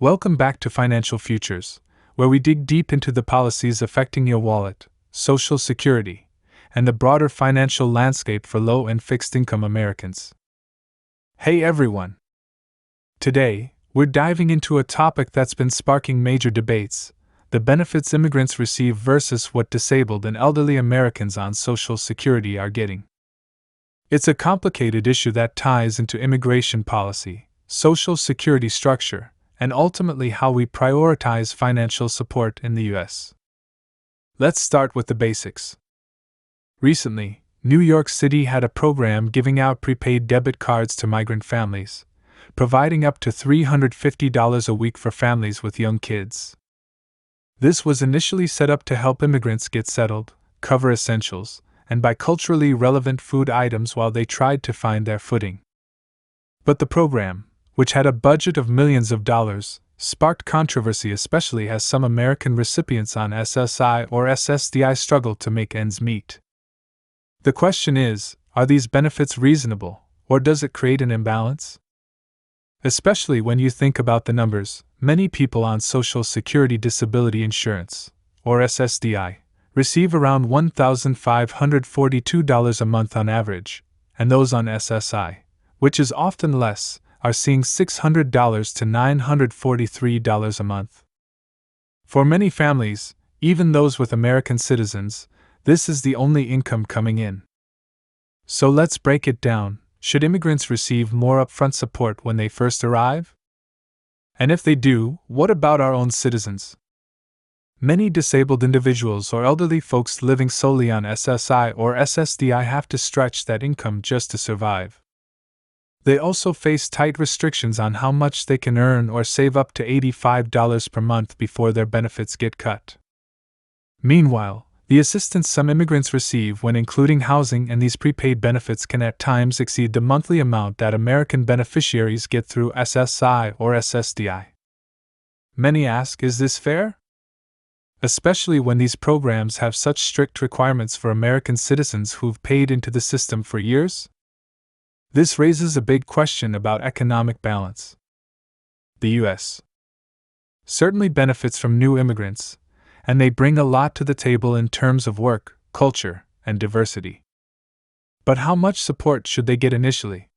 Welcome back to Financial Futures, where we dig deep into the policies affecting your wallet, Social Security, and the broader financial landscape for low and fixed income Americans. Hey everyone! Today, we're diving into a topic that's been sparking major debates: the benefits immigrants receive versus what disabled and elderly Americans on Social Security are getting. It's a complicated issue that ties into immigration policy, Social Security structure, and ultimately how we prioritize financial support in the U.S. Let's start with the basics. Recently, New York City had a program giving out prepaid debit cards to migrant families, providing up to $350 a week for families with young kids. This was initially set up to help immigrants get settled, cover essentials, and buy culturally relevant food items while they tried to find their footing. But the program, which had a budget of millions of dollars, sparked controversy, especially as some American recipients on SSI or SSDI struggled to make ends meet. The question is, are these benefits reasonable, or does it create an imbalance? Especially when you think about the numbers, many people on Social Security Disability Insurance, or SSDI, receive around $1,542 a month on average, and those on SSI, which is often less, are seeing $600 to $943 a month. For many families, even those with American citizens, this is the only income coming in. So let's break it down. Should immigrants receive more upfront support when they first arrive? And if they do, what about our own citizens? Many disabled individuals or elderly folks living solely on SSI or SSDI have to stretch that income just to survive. They also face tight restrictions on how much they can earn or save, up to $85 per month before their benefits get cut. Meanwhile, the assistance some immigrants receive when including housing and these prepaid benefits can at times exceed the monthly amount that American beneficiaries get through SSI or SSDI. Many ask, is this fair? Especially when these programs have such strict requirements for American citizens who've paid into the system for years? This raises a big question about economic balance. The U.S. certainly benefits from new immigrants, and they bring a lot to the table in terms of work, culture, and diversity. But how much support should they get initially?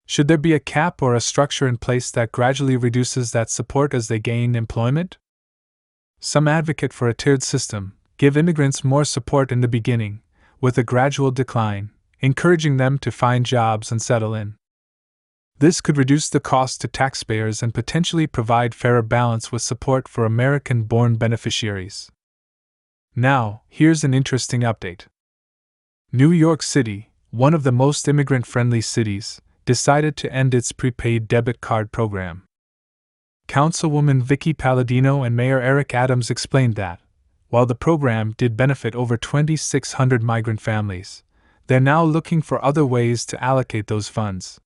Should there be a cap or a structure in place that gradually reduces that support as they gain employment? Some advocate for a tiered system, give immigrants more support in the beginning, with a gradual decline, encouraging them to find jobs and settle in. This could reduce the cost to taxpayers and potentially provide fairer balance with support for American-born beneficiaries. Now, here's an interesting update. New York City, one of the most immigrant-friendly cities, decided to end its prepaid debit card program. Councilwoman Vicky Palladino and Mayor Eric Adams explained that, while the program did benefit over 2,600 migrant families, they're now looking for other ways to allocate those funds.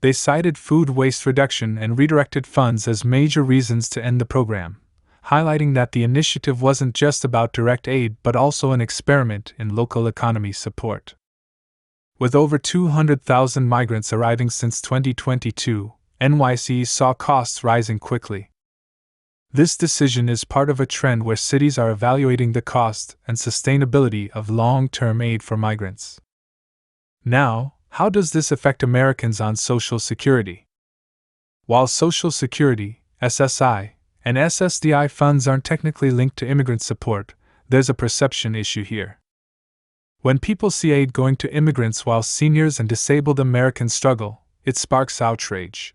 They cited food waste reduction and redirected funds as major reasons to end the program, highlighting that the initiative wasn't just about direct aid but also an experiment in local economy support. With over 200,000 migrants arriving since 2022, NYC saw costs rising quickly. This decision is part of a trend where cities are evaluating the cost and sustainability of long-term aid for migrants. Now, how does this affect Americans on Social Security? While Social Security, SSI, and SSDI funds aren't technically linked to immigrant support, there's a perception issue here. When people see aid going to immigrants while seniors and disabled Americans struggle, it sparks outrage.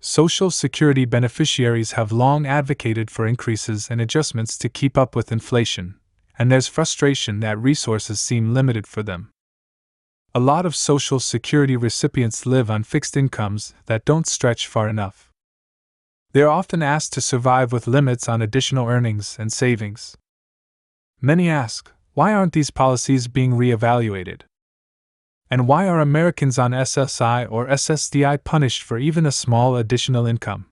Social Security beneficiaries have long advocated for increases and adjustments to keep up with inflation, and there's frustration that resources seem limited for them. A lot of Social Security recipients live on fixed incomes that don't stretch far enough. They're often asked to survive with limits on additional earnings and savings. Many ask, why aren't these policies being reevaluated? And why are Americans on SSI or SSDI punished for even a small additional income?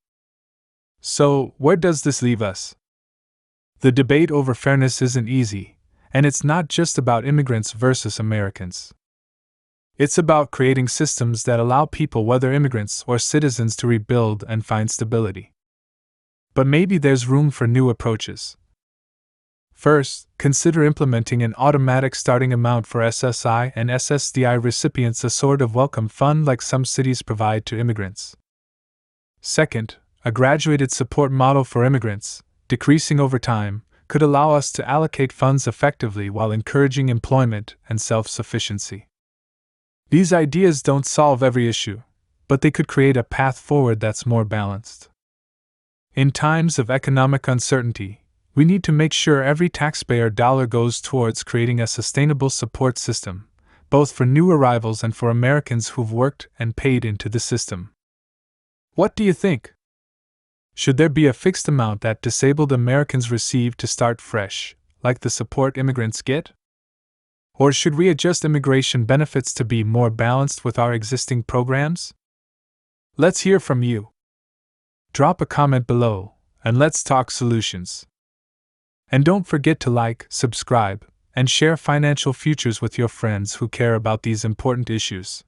So, where does this leave us? The debate over fairness isn't easy, and it's not just about immigrants versus Americans. It's about creating systems that allow people, whether immigrants or citizens, to rebuild and find stability. But maybe there's room for new approaches. First, consider implementing an automatic starting amount for SSI and SSDI recipients, a sort of welcome fund like some cities provide to immigrants. Second, a graduated support model for immigrants, decreasing over time, could allow us to allocate funds effectively while encouraging employment and self-sufficiency. These ideas don't solve every issue, but they could create a path forward that's more balanced. In times of economic uncertainty, we need to make sure every taxpayer dollar goes towards creating a sustainable support system, both for new arrivals and for Americans who've worked and paid into the system. What do you think? Should there be a fixed amount that disabled Americans receive to start fresh, like the support immigrants get? Or should we adjust immigration benefits to be more balanced with our existing programs? Let's hear from you. Drop a comment below, and let's talk solutions. And don't forget to like, subscribe, and share Financial Futures with your friends who care about these important issues.